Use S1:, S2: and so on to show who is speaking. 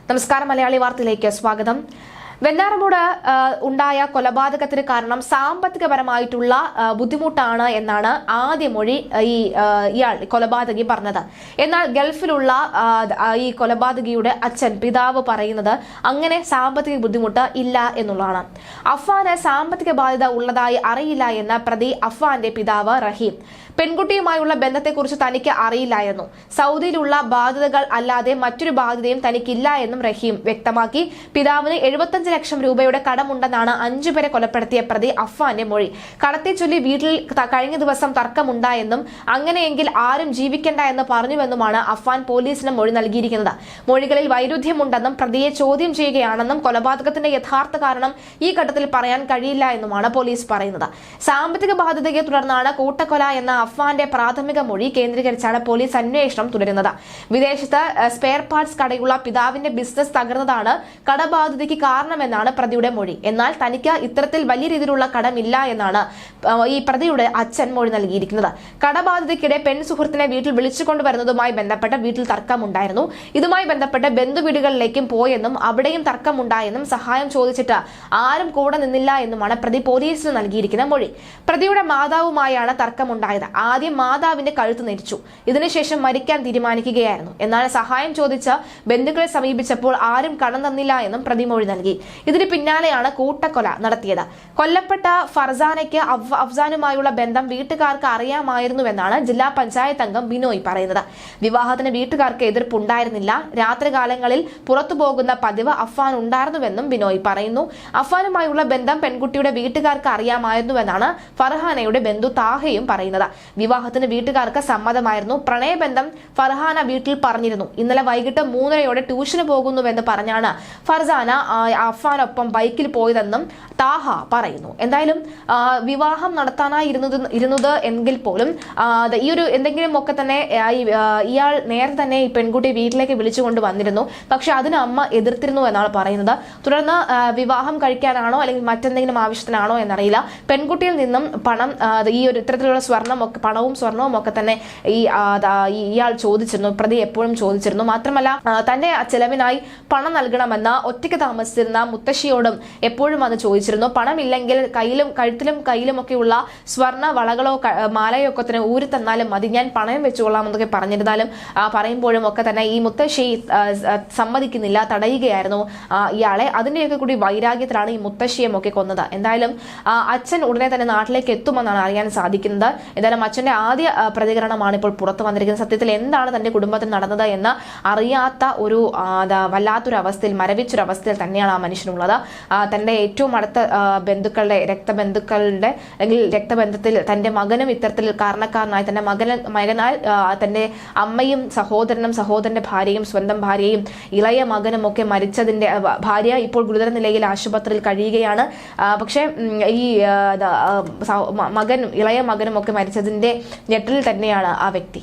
S1: നമസ്കാരം, മലയാളി വാർത്തയിലേക്ക് സ്വാഗതം. വെഞ്ഞാറമൂട് ഉണ്ടായ കൊലപാതകത്തിന് കാരണം സാമ്പത്തികപരമായിട്ടുള്ള ബുദ്ധിമുട്ടാണ് എന്നാണ് ആദ്യ മൊഴി ഇയാൾ കൊലപാതകി പറഞ്ഞത്. എന്നാൽ ഗൾഫിലുള്ള ഈ കൊലപാതകിയുടെ അച്ഛൻ പിതാവ് പറയുന്നത് അങ്ങനെ സാമ്പത്തിക ബുദ്ധിമുട്ട് ഇല്ല എന്നുള്ളതാണ്. അഫ്വാന് സാമ്പത്തിക ബാധ്യത ഉള്ളതായി അറിയില്ല എന്ന പ്രതി അഫ്വാന്റെ പിതാവ് റഹീം. പെൺകുട്ടിയുമായുള്ള ബന്ധത്തെക്കുറിച്ച് തനിക്ക് അറിയില്ലായിരുന്നു. സൗദിയിലുള്ള ബാധ്യതകൾ അല്ലാതെ മറ്റൊരു ബാധ്യതയും തനിക്കില്ല എന്നും റഹീം വ്യക്തമാക്കി. പിതാവിന് 75 ലക്ഷം രൂപയുടെ കടമുണ്ടെന്നാണ് 5 പേരെ കൊലപ്പെടുത്തിയ പ്രതി അഫ്വാന്റെ മൊഴി. കടത്തെ ചൊല്ലി വീട്ടിൽ കഴിഞ്ഞ ദിവസം തർക്കമുണ്ടായെന്നും അങ്ങനെയെങ്കിൽ ആരും ജീവിക്കണ്ട എന്ന് പറഞ്ഞുവെന്നുമാണ് അഫ്വാൻ പോലീസിന് മൊഴി നൽകിയിരിക്കുന്നത്. മൊഴികളിൽ വൈരുദ്ധ്യമുണ്ടെന്നും പ്രതിയെ ചോദ്യം ചെയ്യുകയാണെന്നും കൊലപാതകത്തിന്റെ യഥാർത്ഥ കാരണം ഈ ഘട്ടത്തിൽ പറയാൻ കഴിയില്ല എന്നുമാണ് പോലീസ് പറയുന്നത്. സാമ്പത്തിക ബാധ്യതയെ തുടർന്നാണ് കൂട്ടക്കൊല എന്ന അഫ്വാന്റെ പ്രാഥമിക മൊഴി കേന്ദ്രീകരിച്ചാണ് പോലീസ് അന്വേഷണം തുടരുന്നത്. വിദേശത്ത് സ്പെയർ പാർട്സ് കടയുള്ള പിതാവിന്റെ ബിസിനസ് തകർന്നതാണ് കടബാധ്യതയ്ക്ക് കാരണമെന്നാണ് പ്രതിയുടെ മൊഴി. എന്നാൽ തനിക്ക് ഇത്തരത്തിൽ വലിയ രീതിയിലുള്ള കടമില്ല എന്നാണ് ഈ പ്രതിയുടെ അച്ഛൻ മൊഴി നൽകിയിരിക്കുന്നത്. കടബാധ്യതയ്ക്കിടെ പെൺ സുഹൃത്തിനെ വീട്ടിൽ വിളിച്ചുകൊണ്ടുവരുന്നതുമായി ബന്ധപ്പെട്ട് വീട്ടിൽ തർക്കമുണ്ടായിരുന്നു. ഇതുമായി ബന്ധപ്പെട്ട് ബന്ധുവീടുകളിലേക്കും പോയെന്നും അവിടെയും തർക്കമുണ്ടായെന്നും സഹായം ചോദിച്ചിട്ട് ആരും കൂടെ നിന്നില്ല എന്നുമാണ് പ്രതി പോലീസിന് നൽകിയിരിക്കുന്ന മൊഴി. പ്രതിയുടെ മാതാവുമായാണ് തർക്കമുണ്ടായത്. ആദ്യം മാതാവിന്റെ കഴുത്ത് നെരിച്ചു. ഇതിനുശേഷം മരിക്കാൻ തീരുമാനിക്കുകയായിരുന്നു. എന്നാൽ സഹായം ചോദിച്ച് ബന്ധുക്കളെ സമീപിച്ചപ്പോൾ ആരും കടം തന്നില്ല എന്നും പ്രതി മൊഴി നൽകി. ഇതിന് പിന്നാലെയാണ് കൂട്ടക്കൊല നടത്തിയത്. കൊല്ലപ്പെട്ട ഫർസാനയ്ക്ക് അഫ്സാനുമായുള്ള ബന്ധം വീട്ടുകാർക്ക് അറിയാമായിരുന്നുവെന്നാണ് ജില്ലാ പഞ്ചായത്ത് അംഗം ബിനോയ് പറയുന്നത്. വിവാഹത്തിന് വീട്ടുകാർക്ക് എതിർപ്പുണ്ടായിരുന്നില്ല. രാത്രികാലങ്ങളിൽ പുറത്തു പോകുന്ന പതിവ് അഫ്വാൻ ഉണ്ടായിരുന്നുവെന്നും ബിനോയ് പറയുന്നു. അഫ്വാനുമായുള്ള ബന്ധം പെൺകുട്ടിയുടെ വീട്ടുകാർക്ക് അറിയാമായിരുന്നുവെന്നാണ് ഫർഹാനയുടെ ബന്ധു താഹയും പറയുന്നത്. വിവാഹത്തിന് വീട്ടുകാർക്ക് സമ്മതമായിരുന്നു. പ്രണയബന്ധം ഫർഹാന വീട്ടിൽ പറഞ്ഞിരുന്നു. ഇന്നലെ വൈകിട്ട് 3:30 ട്യൂഷന് പോകുന്നുവെന്ന് പറഞ്ഞാണ് ഫർസാന അഫ്വാനൊപ്പം ബൈക്കിൽ പോയതെന്നും താഹ പറയുന്നു. എന്തായാലും വിവാഹം നടത്താനായി ഇരുന്നത് എങ്കിൽ പോലും ഈ ഒരു എന്തെങ്കിലുമൊക്കെ തന്നെ ഇയാൾ നേരത്തെ തന്നെ ഈ പെൺകുട്ടി വീട്ടിലേക്ക് വിളിച്ചുകൊണ്ട് വന്നിരുന്നു. പക്ഷെ അതിന് അമ്മ എതിർത്തിരുന്നു എന്നാണ് പറയുന്നത്. തുടർന്ന് വിവാഹം കഴിക്കാനാണോ അല്ലെങ്കിൽ മറ്റെന്തെങ്കിലും ആവശ്യത്തിനാണോ എന്നറിയില്ല, പെൺകുട്ടിയിൽ നിന്നും പണം, ഈ ഒരു ഇത്തരത്തിലുള്ള പണവും സ്വർണവും ഒക്കെ തന്നെ ഇയാൾ ചോദിച്ചിരുന്നു. പ്രതി എപ്പോഴും ചോദിച്ചിരുന്നു. മാത്രമല്ല തന്റെ ചെലവിനായി പണം നൽകണമെന്ന ഒറ്റയ്ക്ക് താമസിച്ചിരുന്ന മുത്തശ്ശിയോടും എപ്പോഴും അത് ചോദിച്ചിരുന്നു. പണമില്ലെങ്കിൽ കഴുത്തിലും കയ്യിലുമൊക്കെയുള്ള സ്വർണ്ണ വളകളോ മാലയോ ഒക്കെ തന്നെ ഊരി തന്നാലും മതി, ഞാൻ പണയം വെച്ചുകൊള്ളാം എന്നൊക്കെ പറയുമ്പോഴും ഒക്കെ തന്നെ ഈ മുത്തശ്ശി സമ്മതിക്കുന്നില്ല, തടയുകയായിരുന്നു ഇയാളെ. അതിന്റെയൊക്കെ കൂടി വൈരാഗ്യത്തിലാണ് ഈ മുത്തശ്ശിയും ഒക്കെ കൊന്നത്. എന്തായാലും അച്ഛൻ ഉടനെ തന്നെ നാട്ടിലേക്ക് എത്തുമെന്നാണ് അറിയാൻ സാധിക്കുന്നത്. എന്തായാലും അച്ഛന്റെ ആദ്യ പ്രതികരണമാണ് ഇപ്പോൾ പുറത്തു വന്നിരിക്കുന്നത്. സത്യത്തിൽ എന്താണ് തന്റെ കുടുംബത്തിൽ നടന്നത് എന്ന് അറിയാത്ത ഒരു വല്ലാത്തൊരു അവസ്ഥയിൽ, മരവിച്ചൊരവസ്ഥയിൽ തന്നെയാണ് ആ മനുഷ്യനുള്ളത്. തന്റെ ഏറ്റവും അടുത്ത ബന്ധുക്കളുടെ അല്ലെങ്കിൽ രക്തബന്ധത്തിൽ തന്റെ മകനും ഇത്തരത്തിൽ കാരണക്കാരനായി, തന്റെ മകനാൽ തന്റെ അമ്മയും സഹോദരന്റെ ഭാര്യയും സ്വന്തം ഭാര്യയും ഇളയ മകനും ഒക്കെ മരിച്ചതിന്റെ, ഭാര്യ ഇപ്പോൾ ഗുരുതര നിലയിൽ ആശുപത്രിയിൽ കഴിയുകയാണ്. പക്ഷെ ഈ ഇളയ മകനും ഒക്കെ മരിച്ചതിന്റെ ഞെട്ടലിൽ തന്നെയാണ് ആ വ്യക്തി.